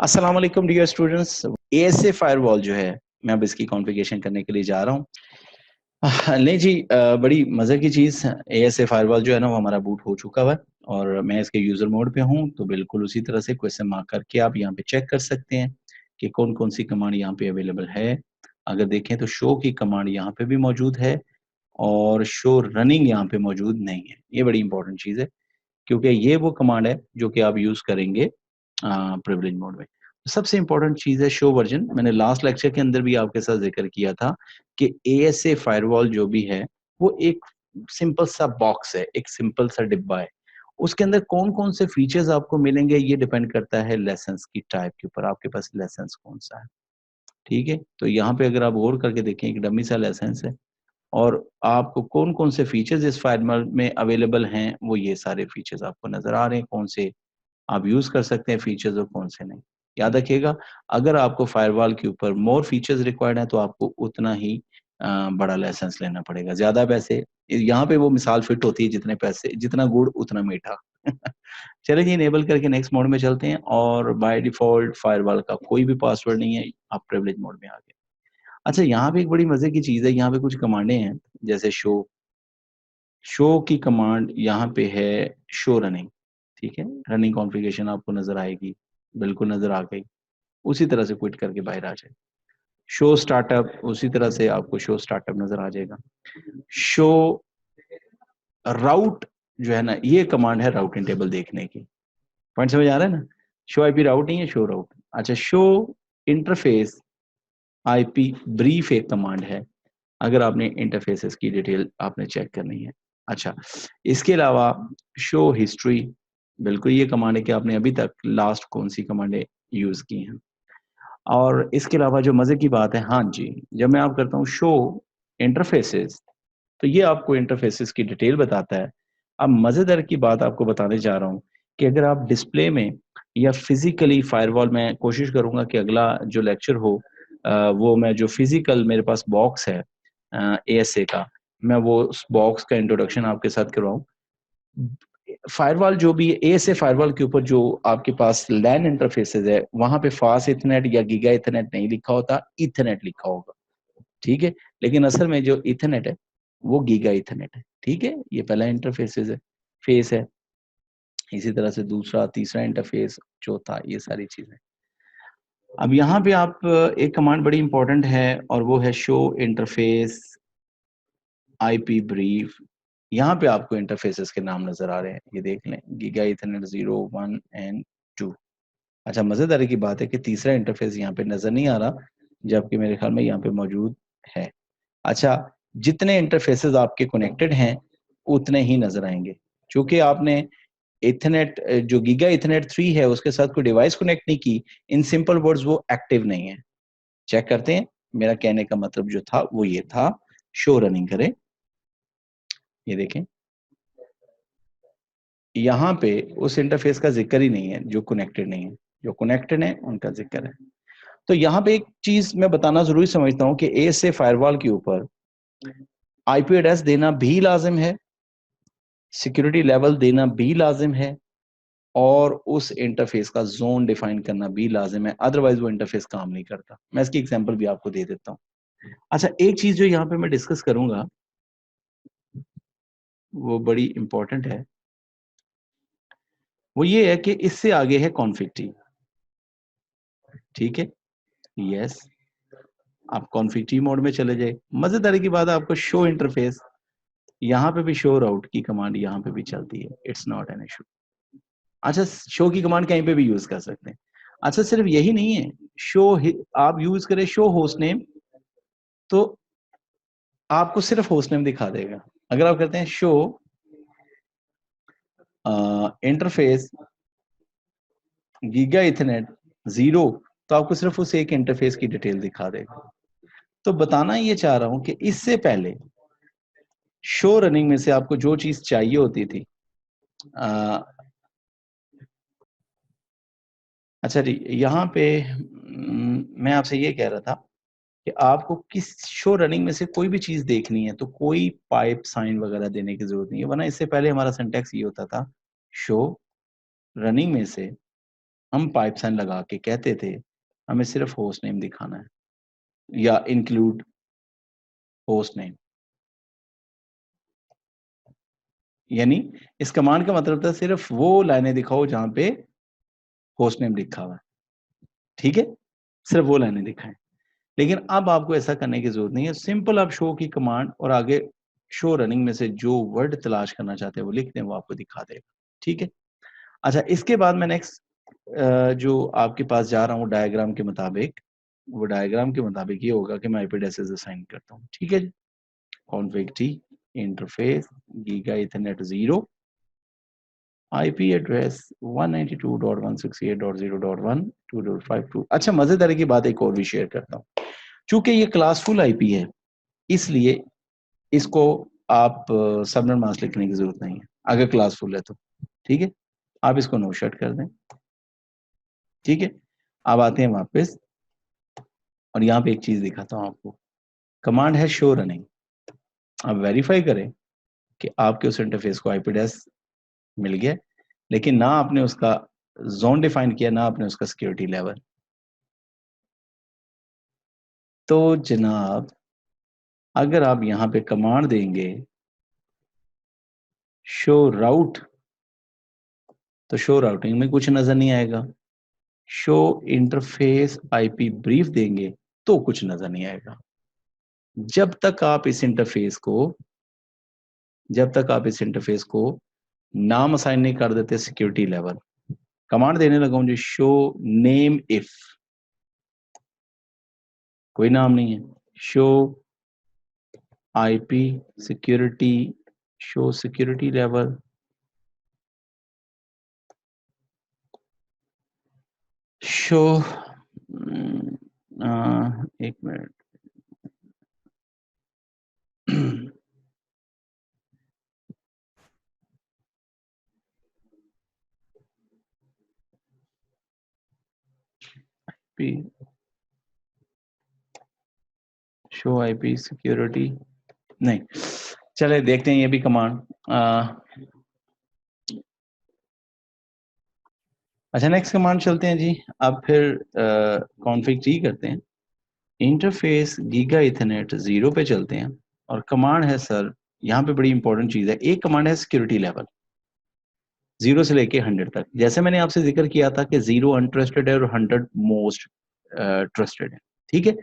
अस्सलाम वालेकुम dear students. ASA firewall जो है, मैं अब इसकी कॉन्फ़िगरेशन करने के लिए जा रहा हूँ। नहीं जी, बड़ी मज़े की चीज़ एएसए फायरवॉल जो है ना वो हमारा बूट हो चुका हुआ है और मैं इसके यूज़र मोड पे हूँ, तो बिल्कुल उसी तरह से क्वेश्चन मार्क करके आप यहाँ पे चेक कर सकते हैं कि कौन-कौन सी कमांड यहाँ पे अवेलेबल है। अगर देखें तो शो की कमांड यहाँ पे भी मौजूद है और शो रनिंग यहाँ पे मौजूद नहीं है। ये बड़ी इंपॉर्टेंट चीज़ है, क्योंकि ये वो कमांड है जो कि आप यूज़ करेंगे प्रिविलेज मोड में। सबसे इम्पोर्टेंट चीज़ है शो वर्जन। मैंने लास्ट लेक्चर के अंदर भी आपके साथ ज़िक्र किया था कि एएसए फायरवॉल जो भी है, वो एक सिंपल सा बॉक्स है, एक सिंपल सा डिब्बा है। उसके अंदर कौन-कौन से फीचर्स आपको मिलेंगे, ये डिपेंड करता है लेसन्स की टाइप के ऊपर, आपके पास लेसन्स कौन-सा है, ठीक है? तो यहाँ पे अगर आप गौर करके देखें, एक डमी सा लेसन्स है और आपको कौन-कौन से फीचर्स इस फाइल में अवेलेबल हैं, वो ये सारे फीचर्स आपको नज़र आ रहे हैं, कौन से आप यूज़ कर सकते हैं फीचर्स और कौन से नहीं। याद रखिएगा, अगर आपको फायरवॉल के ऊपर मोर फीचर्स रिक्वायर्ड हैं तो आपको उतना ही बड़ा लाइसेंस लेना पड़ेगा। ज़्यादा पैसे यहाँ पे वो मिसाल फिट होती है, जितने पैसे जितना गुड़ उतना मीठा। चलिए जी, इनेबल करके नेक्स्ट मोड में चलते हैं और बाय डिफ़ॉल्ट फायरवॉल का कोई भी पासवर्ड नहीं है, आप प्रिविलेज मोड में आ गए। अच्छा, यहाँ पे एक बड़ी मज़े की चीज़ है, यहाँ पे कुछ कमांडें हैं, जैसे शो की कमांड यहाँ पे है शो रनिंग, ठीक है? रनिंग कॉन्फ़िगरेशन आपको नज़र आएगी, बिल्कुल नज़र आ गई। उसी तरह से क्विट करके बाहर आ जाए। शो स्टार्टअप उसी तरह से आपको शो स्टार्टअप नज़र आ जाएगा। शो राउट जो है ना, ये कमांड है राउटिंग टेबल देखने की। पॉइंट समझ आ रहा है ना? शो आईपी राउट नहीं है, शो राउट। अच्छा, शो इंटरफ़ेस आईपी ब्रीफ एक कमांड है, अगर आपने इंटरफ़ेसेस की डिटेल आपने चेक करनी है। अच्छा, इसके अलावा शो हिस्ट्री, बिल्कुल ये कमांड है कि आपने अभी तक लास्ट कौन-सी कमांडें यूज़ की हैं। और इसके अलावा जो मज़े की बात है, हाँ जी, जब मैं आप करता हूँ शो इंटरफ़ेसेस, तो ये आपको इंटरफ़ेसेस की डिटेल बताता है। अब मज़ेदार की बात आपको बताने जा रहा हूँ कि अगर आप डिस्प्ले में या फ़िज़िकली फ़ायरवॉल, मैं कोशिश करूँगा कि अगला जो लेक्चर हो वो मैं जो फ़िज़िकल मेरे पास बॉक्स है एएसए का, मैं वो उस बॉक्स का इंट्रोडक्शन आपके साथ करवाऊँ। फायरवॉल जो भी एएसए फायरवॉल के ऊपर जो आपके पास लैन इंटरफ़ेसेस है, वहाँ पे फास्ट ईथरनेट या गीगा ईथरनेट नहीं लिखा होता, ईथरनेट लिखा होगा, ठीक है? लेकिन असल में जो ईथरनेट है, वो गीगा ईथरनेट है, ठीक है? ये पहला इंटरफ़ेसेस है फ़ेस है, इसी तरह से दूसरा, तीसरा इंटरफ़ेस, चौथा, ये सारी चीज़ें। अब यहाँ पे आप एक कमांड बड़ी इम्पोर्टेंट है और वो है शो इंटरफ़ेस आईपी ब्रीफ। यहाँ पे आपको इंटरफ़ेसेस के नाम नज़र आ रहे हैं, ये देख लें, गीगा ईथरनेट 0, 1 एंड 2। अच्छा, मज़ेदारी की बात है कि तीसरा इंटरफ़ेस यहाँ पे नज़र नहीं आ रहा, जबकि मेरे ख़्याल में यहाँ पे मौजूद है। अच्छा, जितने इंटरफ़ेसेस आपके कनेक्टेड हैं, उतने ही नज़र आएँगे। चूँकि आपने ईथरनेट जो गीगा ईथरनेट 3 है, उसके साथ कोई डिवाइस कनेक्ट नहीं की, इन सिंपल वर्ड्स वो एक्टिव नहीं है। चेक करते हैं, मेरा कहने का मतलब जो था, वो ये था, शो रनिंग करें, ये देखें। यहाँ पे उस इंटरफ़ेस का ज़िक्र ही नहीं है, जो कनेक्टेड नहीं है। जो कनेक्टेड है, उनका ज़िक्र है। तो यहाँ पे एक चीज़ मैं बताना ज़रूरी समझता हूँ कि एएसए फायरवॉल के ऊपर आईपी एड्रेस देना भी लाज़िम है, सिक्योरिटी लेवल देना भी लाज़िम है और उस इंटरफ़ेस का ज़ोन डिफ़ाइन करना भी लाज़िम है, अदरवाइज़ वो इंटरफ़ेस काम नहीं करता। मैं इसकी एग्ज़ाम्पल भी आपको दे देता हूँ। अच्छा, एक चीज़ जो यहाँ पे मैं डिस्कस करूँगा, वो बड़ी इम्पोर्टेंट है, वो ये है कि इससे आगे है कॉन्फ़िग टी, ठीक है? येस। आप कॉन्फ़िग टी मोड में चले जाइए। मज़ेदारी की बात है, आपको शो इंटरफ़ेस, यहाँ पे भी शो राउट की कमांड यहाँ पे भी चलती है। It's not an issue. अच्छा, शो की कमांड कहीं पे भी यूज़ कर सकते हैं। अच्छा, सिर्फ यही नहीं है, शो हि आप यूज़ करें शो होस्टनेम, तो आपको सिर्फ होस्टनेम दिखा देगा। अगर आप कहते हैं शो इंटरफ़ेस गीगा ईथरनेट 0, तो आपको सिर्फ उस एक इंटरफ़ेस की डिटेल दिखा देगा। तो बताना ये चाह रहा हूँ कि इससे पहले शो रनिंग में से आपको जो चीज़ चाहिए होती थी, अ, अच्छा जी, यहाँ पे मैं आपसे ये कह रहा था कि आपको किस शो रनिंग में से कोई भी चीज़ देखनी है, तो कोई पाइप साइन वगैरह देने की ज़रूरत नहीं है, वरना इससे पहले हमारा सिंटैक्स ये होता था, शो रनिंग में से हम पाइप साइन लगा के कहते थे हमें सिर्फ होस्ट नेम दिखाना है या इंक्लूड होस्ट नेम, यानी इस कमांड का मतलब था सिर्फ वो लाइनें दिखाओ जहां पे होस्ट नेम लिखा हुआ है, ठीक है, सिर्फ वो लाइनें दिखाएं। लेकिन अब आपको ऐसा करने की जरूरत नहीं है, सिंपल आप शो की कमांड और आगे शो रनिंग में से जो वर्ड तलाश करना चाहते हैं वो लिख दें, वो आपको दिखा देगा, ठीक है। अच्छा, इसके बाद मैं नेक्स्ट जो आपके पास जा रहा हूँ डायग्राम के मुताबिक, वो डायग्राम के मुताबिक ये होगा कि मैं आईपी एड्रेसेस असाइन करता हूँ, ठीक है जी। Config t interface giga ethernet 0 IP address 192.168.0.1 अच्छा, मजेदारी की बात एक और भी शेयर करता हूँ। चूंकि ये क्लासफुल आईपी है इसलिए इसको आप सबनेट मास्क लिखने की जरूरत नहीं है अगर क्लासफुल है तो, ठीक है। आप इसको नो शट कर दें, ठीक है। अब आते हैं वापस और यहाँ पे एक चीज दिखाता हूँ आपको, कमांड है शो रनिंग। आप वेरीफाई करें कि आपके उस इंटरफेस को आईपी एड्रेस मिल गया, लेकिन ना आपने उसका जोन डिफाइन किया ना आपने उसका सिक्योरिटी लेवल। तो जनाब अगर आप यहाँ पे कमांड देंगे शो राउट, तो शो राउटिंग में कुछ नजर नहीं आएगा। शो इंटरफेस आईपी ब्रीफ देंगे तो कुछ नजर नहीं आएगा। जब तक आप इस इंटरफेस को जब तक आप इस इंटरफेस को नाम असाइन नहीं कर देते सिक्योरिटी लेवल। कमांड देने लगा हूं जो शो नेम इफ, कोई नाम नहीं है। Show IP security, show security level, show एक मिनट पी शो आईपी सिक्योरिटी नहीं, चले देखते हैं ये भी कमांड। अच्छा, नेक्स्ट कमांड चलते हैं जी। अब फिर कॉन्फ़िग टी करते हैं, इंटरफेस गीगा इथरनेट 0 पे चलते हैं और कमांड है सर, यहाँ पे बड़ी इंपॉर्टेंट चीज है, एक कमांड है सिक्योरिटी लेवल 0 से लेके 100 तक। जैसे मैंने आपसे जिक्र किया था कि 0 अनट्रस्टेड है और 100 मोस्ट ट्रस्टेड है, ठीक है।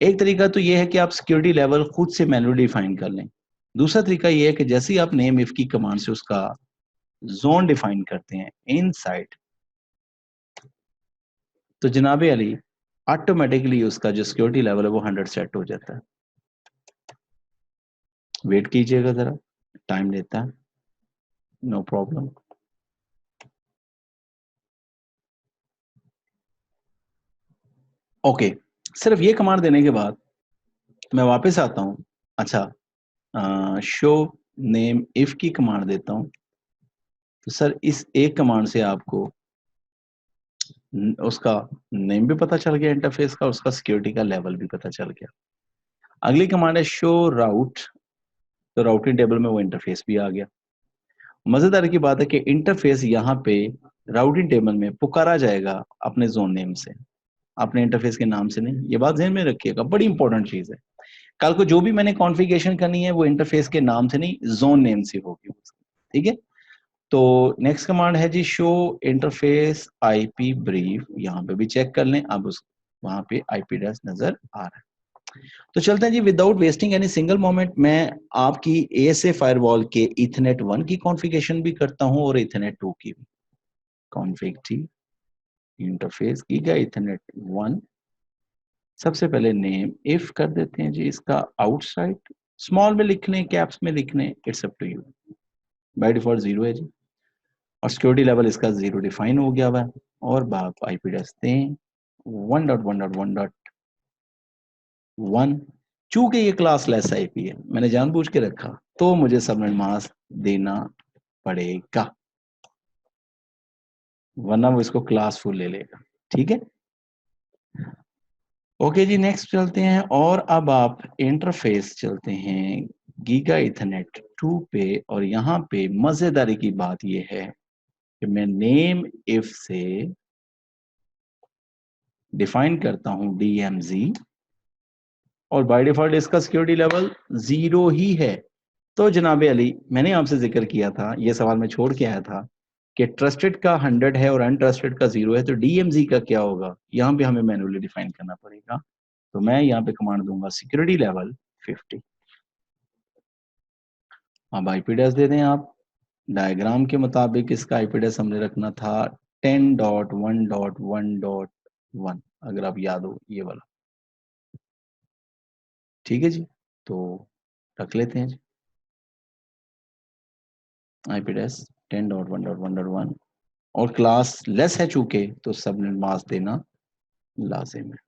एक तरीका तो ये है कि आप सिक्योरिटी लेवल खुद से मैन्युअली डिफाइन कर लें। दूसरा तरीका ये है कि जैसे ही आप नेम इफ की कमांड से उसका जोन डिफाइन करते हैं इनसाइड, तो जनाबे अली ऑटोमेटिकली उसका जो सिक्योरिटी लेवल है वो 100 सेट हो जाता है। वेट कीजिएगा जरा, टाइम लेता है, नो प्रॉब्लम। ओके, सिर्फ ये कमांड देने के बाद मैं वापस आता हूँ। अच्छा, शो नेम इफ की कमांड देता हूँ, तो सर इस एक कमांड से आपको उसका नेम भी पता चल गया इंटरफेस का, उसका सिक्योरिटी का लेवल भी पता चल गया। अगली कमांड है शो राउट, तो राउटिंग टेबल में वो इंटरफेस भी आ गया। मजेदार की बात है कि इंटरफेस यहाँ पे राउटिंग टेबल में पुकारा जाएगा अपने जोन नेम से, अपने इंटरफेस के नाम से नहीं। ये बात ध्यान में रखिएगा, बड़ी इंपॉर्टेंट चीज है। कल को जो भी मैंने कॉन्फ़िगरेशन करनी है वो इंटरफेस के नाम से नहीं, जोन नेम से होगी, ठीक है। तो नेक्स्ट कमांड है जी शो इंटरफेस आईपी ब्रीफ, यहाँ पे भी चेक कर लें। अब उस वहां पे आईपी एड्रेस नजर आ रहा है। तो चलते हैं जी, without wasting any single moment मैं आपकी एएसए फायरवॉल के इथरनेट 1 की कॉन्फ़िगरेशन भी करता हूं और इथरनेट 2 की भी। Config T interface giga Ethernet 1, सबसे पहले नेम इफ कर देते हैं जी, इसका आउटसाइड स्मॉल में लिख लें कैप्स में लिख लें, it's up to you. By default 0 है जी, और सिक्योरिटी लेवल इसका 0 डिफाइन हो गया हुआ है। और बाप आईपी एड्रेस दें 1.1.1.1। चूंकि ये क्लास लेस आईपी है मैंने जानबूझ के रखा, तो मुझे सबनेट मास्क देना पड़ेगा, वरना वो इसको क्लास फुल ले लेगा, ठीक है। ओके जी, नेक्स्ट चलते हैं और अब आप इंटरफेस चलते हैं गीगा इथरनेट 2 पे, और यहाँ पे मजेदारी की बात यह है कि मैं नेम इफ से डिफाइन करता हूं DMZ, और बाय डिफॉल्ट इसका सिक्योरिटी लेवल 0 ही है। तो जनाब अली, मैंने आपसे जिक्र किया था, ये सवाल मैं छोड़ के आया था कि ट्रस्टेड का 100 है और अनट्रस्टेड का 0 है, तो DMZ का क्या होगा? यहाँ पे हमें मैनुअली डिफाइन करना पड़ेगा। तो मैं यहाँ पे कमांड दूंगा सिक्योरिटी लेवल 50। अब IP एड्रेस दे दें आप। डायग्राम के मुताबिक इसका IP एड्रेस हमने रखना था 10.1.1.1, अगर आप याद हो ये वाला। ठीक है जी, तो रख लेते हैं जी IP एड्रेस 10.1.1.1, और क्लास लेस है चूंकि, तो सबनेट मास्क देना लाजिम है।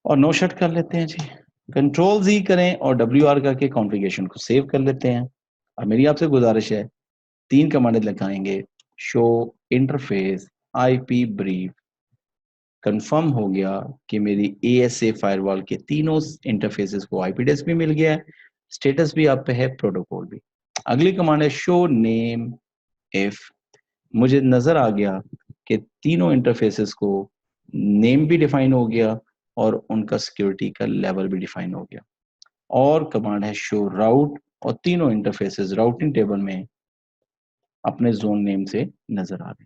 और नो शट कर लेते हैं जी, Ctrl+Z करें और WR करके कॉन्फ़िगरेशन को सेव कर लेते हैं। अब मेरी आपसे गुजारिश है, 3 कमांड लिखाएंगे, show interface IP brief. Confirm हो गया कि मेरी ASA फायरवॉल के तीनों इंटरफेसेस को IP एड्रेस भी मिल गया है, स्टेटस भी आप पे है, प्रोटोकॉल भी। अगली कमांड है शो नेम इफ। मुझे नजर आ गया कि तीनों इंटरफेसेस को नेम भी डिफाइन हो गया और उनका सिक्योरिटी का लेवल भी डिफाइन हो गया। और कमांड है शो राउट, और तीनों इंटरफेसेस राउटिंग टेबल में अपने जोन नेम से नजर आ रहे।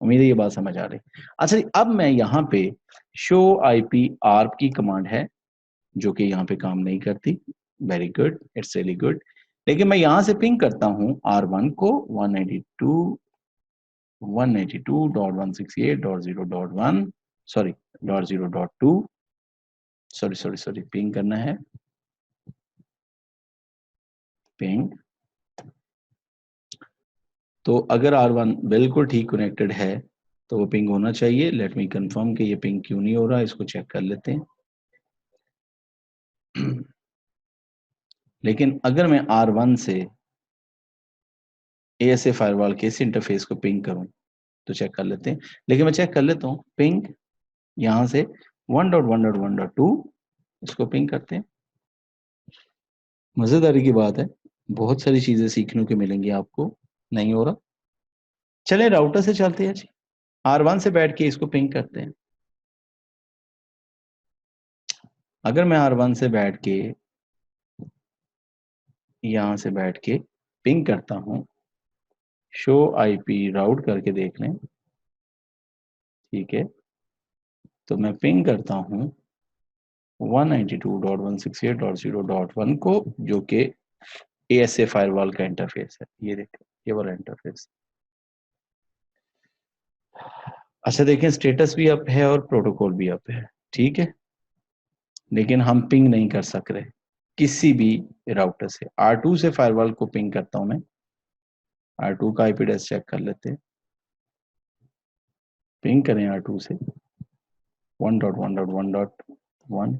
उम्मीद है ये बात समझ आ रही। अच्छा जी, अब मैं यहाँ पे शो IP ARP की कमांड है जो कि यहाँ पे काम नहीं करती। Very good, it's really good. लेकिन मैं यहाँ से पिंग करता हूँ R1 को 192.168.0.1, सॉरी .0.2, सॉरी पिंग करना है, पिंग। तो अगर R1 बिल्कुल ठीक कनेक्टेड है तो वो पिंग होना चाहिए। लेट मी कंफर्म कि ये पिंग क्यों नहीं हो रहा, इसको चेक कर लेते हैं। लेकिन अगर मैं R1 से ASA फायरवॉल के इस इंटरफेस को पिंग करूं तो चेक कर लेते हैं। लेकिन मैं चेक कर लेता हूं, पिंग यहां से 1.1.1.2 इसको पिंग करते हैं। मजेदारी की बात है, बहुत सारी चीजें सीखने को मिलेंगी आपको। नहीं हो रहा, चले राउटर से चलते हैं जी। R1 से बैठ के इसको पिंग करते हैं। अगर मैं R1 से बैठ के यहां से बैठ के पिंग करता हूं, शो IP राउट करके देख लें, ठीक है, तो मैं पिंग करता हूं 192.168.0.1 को, जो कि ASA फायरवॉल का इंटरफेस है। ये देखें, ये वाला इंटरफेस। अच्छा देखें, स्टेटस भी अप है और प्रोटोकॉल भी अप है, ठीक है, लेकिन हम पिंग नहीं कर सक रहे किसी भी राउटर से। R2 से फायरवॉल को पिंग करता हूं मैं, R2 का IP एड्रेस चेक कर लेते हैं। पिंग करें R2 से 1.1.1.1,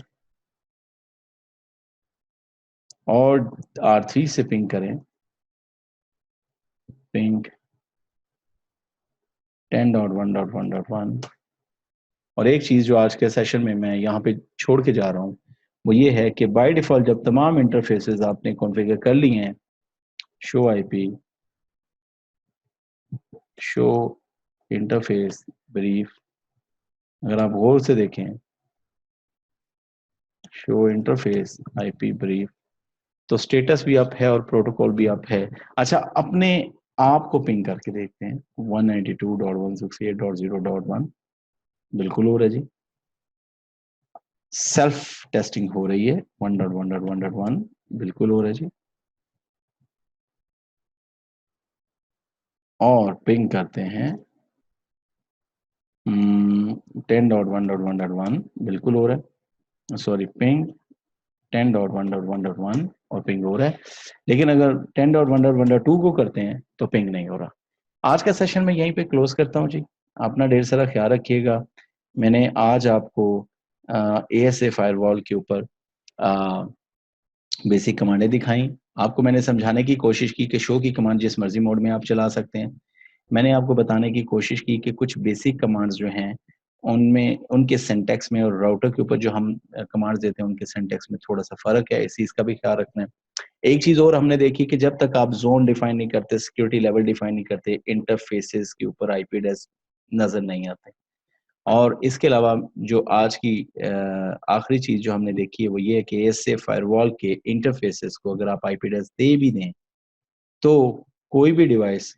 और R3 से पिंग करें, पिंग 10.1.1.1। और एक चीज जो आज के सेशन में मैं यहाँ पे छोड़ के जा रहा हूँ, वो ये है कि बाय डिफॉल्ट जब तमाम इंटरफेसेस आपने कॉन्फ़िगर कर लिए हैं, show IP, show interface brief, अगर आप गौर से देखें, शो इंटरफेस IP ब्रीफ, तो स्टेटस भी अप है और प्रोटोकॉल भी अप है। अच्छा, अपने आप को पिंग करके देखते हैं 192.168.0.1, बिल्कुल हो रहा है जी। सेल्फ टेस्टिंग हो रही है 1.1.1.1, बिल्कुल हो रहा है जी। और पिंग करते हैं 10.1.1.1, बिल्कुल हो रहा है। सॉरी, पिंग 10.1.1.1 और पिंग हो रहा है। लेकिन अगर 10.1.1.2 को करते हैं तो पिंग नहीं हो रहा। आज का सेशन मैं यहीं पे क्लोज करता हूँ जी। अपना ढेर सारा ख्याल रखिएगा। मैंने आज आपको ASA फायरवॉल के ऊपर बेसिक कमांडें दिखाई। आपको मैंने समझाने की कोशिश की कि शो की कमांड जिस मर्जी मोड में आप चला सकते हैं। मैंने आपको बताने की कोशिश की कि कुछ बेसिक कमांड्स जो हैं उनमें, उनके सिंटैक्स में और राउटर के ऊपर जो हम कमांड्स देते हैं उनके सिंटैक्स में थोड़ा सा फर्क है, इस चीज का भी ख्याल रखना है। एक चीज और हमने देखी कि जब तक आप जोन डिफाइन नहीं करते, सिक्योरिटी लेवल डिफाइन नहीं करते, इंटरफेसेस के ऊपर IP एड्रेस नजर नहीं आते। और इसके अलावा जो आज की आखिरी चीज़ जो हमने देखी है वो ये है कि एएसए फायरवॉल के इंटरफेसेस को अगर आप आईपी एड्रेस दे भी दें, तो कोई भी डिवाइस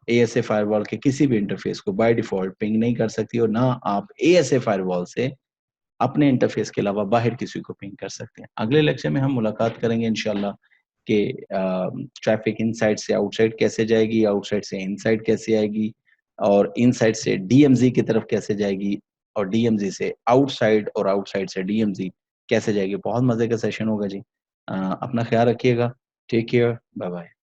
एएसए फायरवॉल के किसी भी इंटरफेस को बाय डिफ़ॉल्ट पिंग नहीं कर सकती और ना आप एएसए फायरवॉल से अपने इंटरफेस के अलावा बाहर किसी को पिंग कर सकते हैं। अगले लेक्चर में हम मुलाकात करेंगे इंशाल्लाह कि ट्रैफ़िक इनसाइड से आउटसाइड कैसे जाएगी, आउटसाइड से इनसाइड कैसे आएगी और इनसाइड से डीएमज़ी की तरफ कैसे जाएगी और डीएमज़ी से आउटसाइड और आउटसाइड से डीएमज़ी कैसे जाएगी। बहुत मज़े का सेशन होगा जी। अपना ख़्याल रखिएगा। Take care. बाय-बाय।